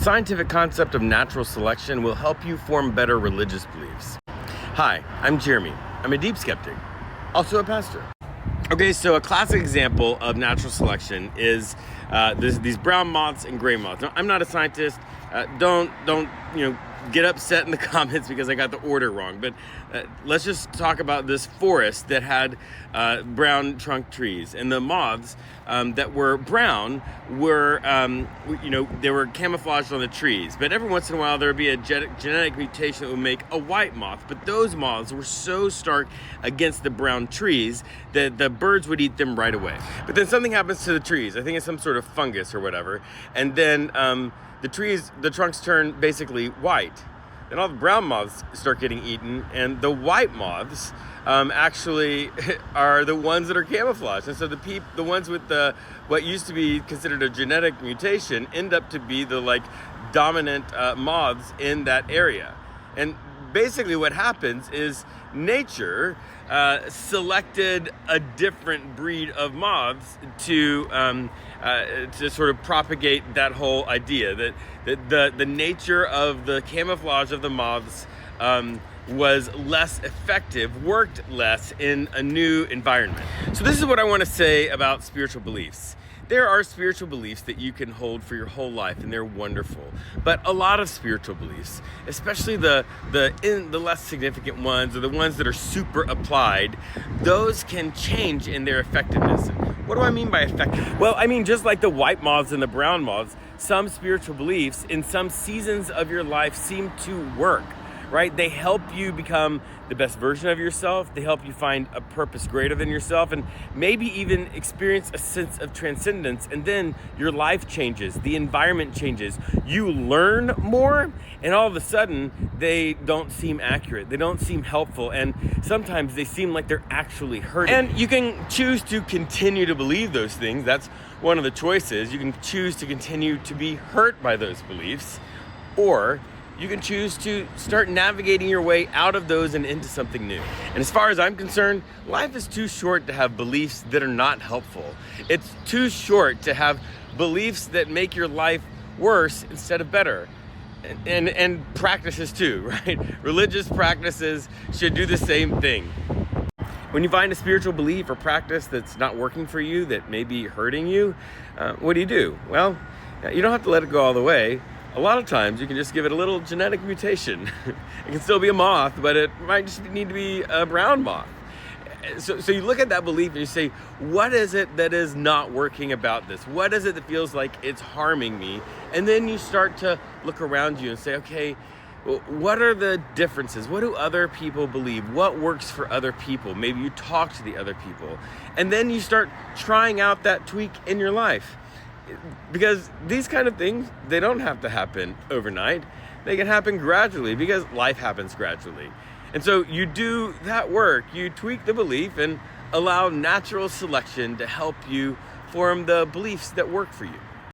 scientific concept of natural selection will help you form better religious beliefs. Hi, I'm Jeremy. I'm a deep skeptic, also a pastor. Okay, so a classic example of natural selection is these brown moths and gray moths. Now, I'm not a scientist. Don't get upset in the comments because I got the order wrong. But let's just talk about this forest that had brown trunk trees, and the moths that were brown were, they were camouflaged on the trees. But every once in a while there would be a genetic mutation that would make a white moth. But those moths were so stark against the brown trees that the birds would eat them right away. But then something happens to the trees. I think it's some sort of fungus or whatever, and then the trunks turn basically white. Then all the brown moths start getting eaten, and the white moths actually are the ones that are camouflaged. And so the ones with what used to be considered a genetic mutation end up to be the dominant moths in that area. And basically what happens is nature selected a different breed of moths to sort of propagate that whole idea that the nature of the camouflage of the moths was less effective, worked less in a new environment. So this is what I want to say about spiritual beliefs. There are spiritual beliefs that you can hold for your whole life, and they're wonderful. But a lot of spiritual beliefs, especially the less significant ones, or the ones that are super applied, those can change in their effectiveness. What do I mean by effective? Well, I mean just like the white moths and the brown moths, some spiritual beliefs in some seasons of your life seem to work. Right? They help you become the best version of yourself. They help you find a purpose greater than yourself, and maybe even experience a sense of transcendence. And then your life changes, the environment changes, you learn more, and all of a sudden they don't seem accurate. They don't seem helpful, and sometimes they seem like they're actually hurting. And you can choose to continue to believe those things. That's one of the choices. You can choose to continue to be hurt by those beliefs, or you can choose to start navigating your way out of those and into something new. And as far as I'm concerned, life is too short to have beliefs that are not helpful. It's too short to have beliefs that make your life worse instead of better. And practices too, right? Religious practices should do the same thing. When you find a spiritual belief or practice that's not working for you, that may be hurting you, what do? Well, you don't have to let it go all the way. A lot of times you can just give it a little genetic mutation. It can still be a moth, but it might just need to be a brown moth. So you look at that belief and you say, what is it that is not working about this? What is it that feels like it's harming me? And then you start to look around you and say, okay, well, what are the differences? What do other people believe? What works for other people? Maybe you talk to the other people. And then you start trying out that tweak in your life. Because these kind of things, they don't have to happen overnight. They can happen gradually because life happens gradually. And so you do that work, you tweak the belief and allow natural selection to help you form the beliefs that work for you.